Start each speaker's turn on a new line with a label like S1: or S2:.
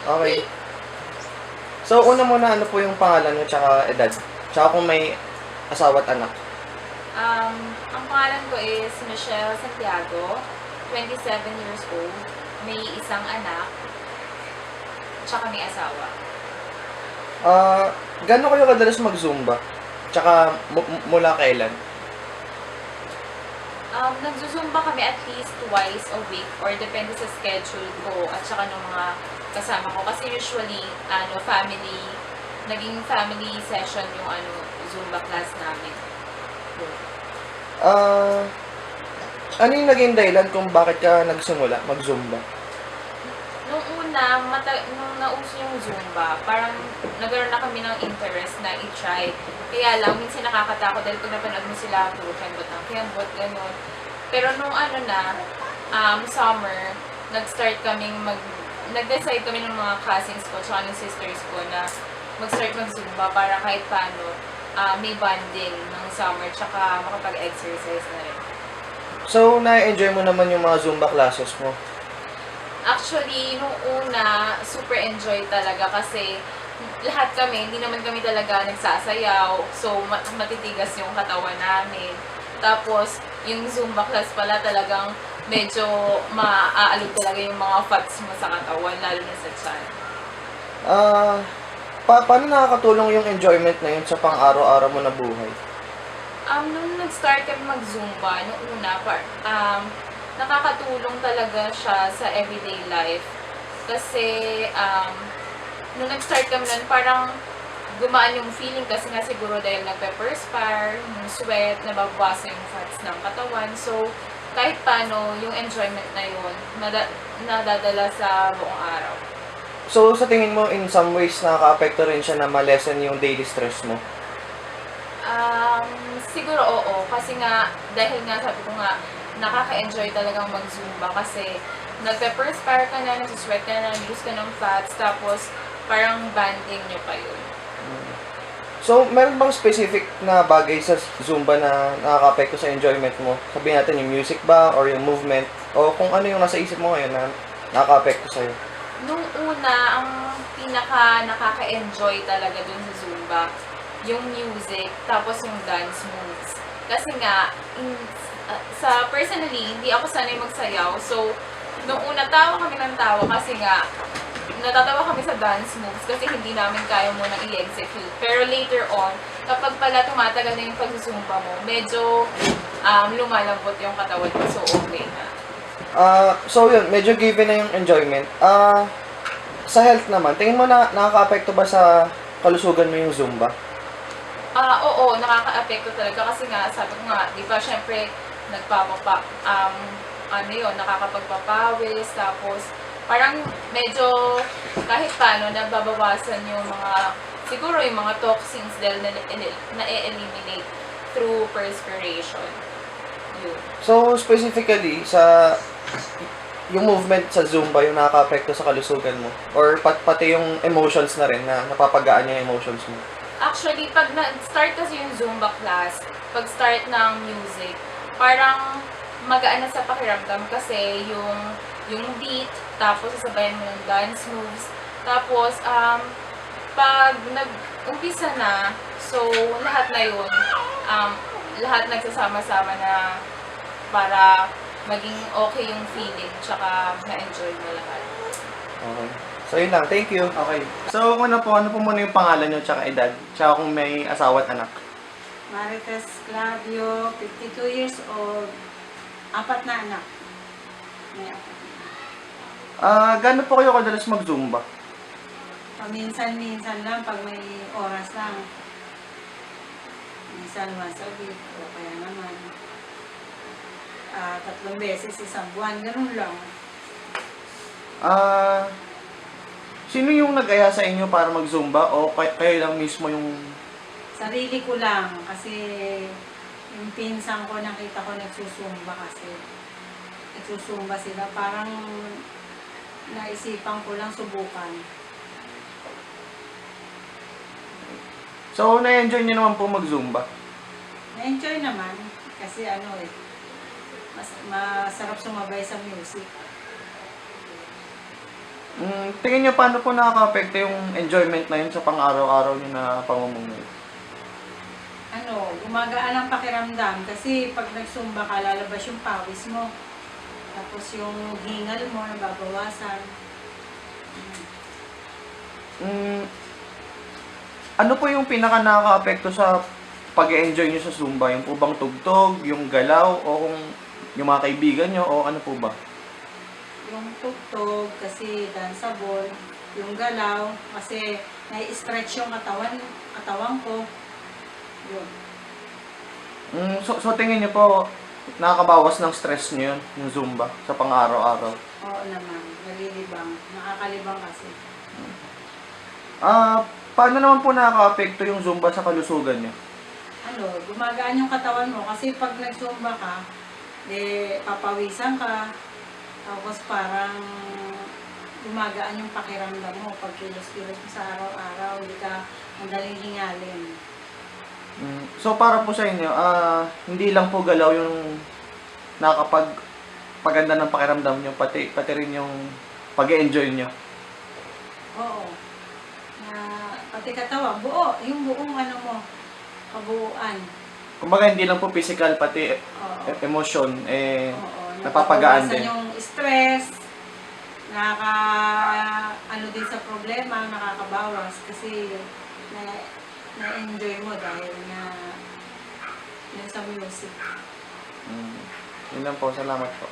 S1: Okay. So, una muna, ano po yung pangalan mo tsaka edad? Tsaka kung may asawa at anak.
S2: Ang pangalan ko is Michelle Santiago, 27 years old, may isang anak, tsaka may asawa.
S1: Gano'n kayo kadalas mag-Zumba? Tsaka mula kailan?
S2: Nagsusumba kami at least twice a week or depende sa schedule ko at saka ng mga kasama ko. Kasi usually, naging family session yung Zumba class namin.
S1: Ano yung naging dahilan kung bakit ka nagsimula mag-Zumba?
S2: Nung una, nung nauso yung Zumba, parang nagkaroon na kami ng interest na i-try. Kaya lang, minsan nakakatakot dahil kung napanood mo sila, puro kembot, gano'n. Pero nung summer, nag-decide kami ng mga cousins ko, tsaka ng sisters ko na mag-start mag-Zumba para kahit paano may bonding ng summer, tsaka makapag-exercise na rin.
S1: So, na-enjoy mo naman yung mga Zumba classes mo?
S2: Actually, nung una, super enjoy talaga kasi lahat kami, hindi naman kami talaga nagsasayaw. So, matitigas yung katawan namin. Tapos, yung Zumba class pala talagang medyo maaalog talaga yung mga fats mo sa katawan, lalo na sa tiyan.
S1: Paano nakakatulong yung enjoyment na yun sa pang-araw-araw mo na buhay?
S2: Nung nag-start kami mag-Zumba, nung una, nakakatulong talaga siya sa everyday life. Kasi, nung nag-start kami nun, parang gumaan yung feeling kasi nga siguro dahil nagpe-perspire, yung sweat, nababawasan yung fats ng katawan. So, kahit paano, yung enjoyment na yun, nadadala sa buong araw.
S1: So, sa tingin mo, in some ways, nakaka-apekto rin siya na ma-lessen yung daily stress mo?
S2: Siguro oo. Kasi nga, dahil nga sabi ko nga, nakaka-enjoy talagang mag-Zumba kasi nagpe-perspire ka na, nagsusweat ka na, nag-lose ka ng fats, tapos parang banding nyo pa yun.
S1: So, meron bang specific na bagay sa Zumba na nakaka-apekto sa enjoyment mo? Sabihin natin yung music ba or yung movement o kung ano yung nasa isip mo ngayon na nakaka-apekto sa'yo?
S2: Nung una, ang pinaka nakaka-enjoy talaga dun sa Zumba, yung music, tapos yung dance moves. Kasi nga, sa personally, hindi ako sanay magsayaw. So, nung una, tawa kami ng tawa kasi nga, natatawa kami sa dance moves kasi hindi namin kaya munang i-execute. Pero later on, kapag pala tumatagal na yung pagsusumba mo, medyo lumalambot yung katawan mo. So, okay na.
S1: So yun, medyo given na yung enjoyment. Sa health naman, tingin mo na nakaka-apekto ba sa kalusugan mo yung Zumba?
S2: Oo, nakaka-apekto talaga kasi nga, sabi ko nga, di ba, syempre, nakakapagpapawis, tapos, parang medyo, kahit paano, nababawasan yung siguro yung mga toxins dahil na-eliminate through perspiration. Yun.
S1: So, specifically, yung movement sa Zumba, yung nakaka-apekto sa kalusugan mo? Or pati yung emotions na rin, na napapagaan yung emotions mo?
S2: Actually, pag start kasi yung Zumba class, pag start ng music, parang magaan na sa pakiramdam kasi yung beat, tapos sasabayan mo yung dance moves, tapos pag nag-umpisa na, so lahat na yun, lahat nagsasama-sama na para maging okay yung feeling, tsaka na-enjoy mo lahat.
S1: Okay. So, yun lang. Thank you. Okay. So, ano po muna yung pangalan nyo tsaka edad? Tsaka kung may asawa at anak?
S3: Marites Claudio, 52 years old, 4 na anak. May 4.
S1: Gano'n po kayo kadalas mag-Zumba?
S3: Paminsan-minsan lang pag may oras lang. Minsan once a week, o kaya naman 3 beses isang buwan, ganun lang.
S1: Sino yung nag-aya sa inyo para mag-Zumba o kayo lang mismo yung...
S3: Sarili ko lang kasi yung pinsan ko nakita ko nagsusumba kasi. Nagsusumba sila, parang naisipan ko lang subukan.
S1: So, na-enjoy nyo naman po mag-Zumba?
S3: Na-enjoy naman kasi masarap sumabay sa music.
S1: Tingin niyo paano po nakaka-apekto yung enjoyment na yun sa pang-araw-araw niyo na pamumuhay?
S3: Gumagaan ang pakiramdam kasi pag nagsumba ka, lalabas yung pawis mo. Tapos yung hingal mo, nababawasan.
S1: Ano po yung pinaka nakaka-apekto sa pag-enjoy niyo sa Zumba? Yung po bang tugtog, yung galaw, o kung yung mga kaibigan niyo, o ano po ba?
S3: Yung tugtog kasi danceable, yung galaw kasi nai-stretch yung katawan ko. Yun.
S1: So tingin niyo po, nakakabawas ng stress niyo yun, yung Zumba, sa pang-araw-araw?
S3: Oo naman, nalilibang. Nakakalibang kasi.
S1: Paano naman po nakaka-apekto yung Zumba sa kalusugan niyo?
S3: Gumagaan yung katawan mo kasi pag nagsumba ka, papawisan ka, tapos parang gumagaan yung pakiramdam mo pag kilos-kilos mo sa araw-araw, hindi ka madaling hingalin.
S1: So para po sa inyo, hindi lang po galaw yung nakakapagpaganda ng pakiramdam niyo, pati rin yung pag-enjoy niyo.
S3: Oo. Pati katawan, buo, yung buong kabuuan.
S1: Kumbaga hindi lang po physical, pati
S3: Oo.
S1: emotion,
S3: Oo.
S1: napapagaan din.
S3: yung stress, din sa problema, nakakabawas kasi na-enjoy mo dahil na sa music.
S1: Yun lang po, salamat po.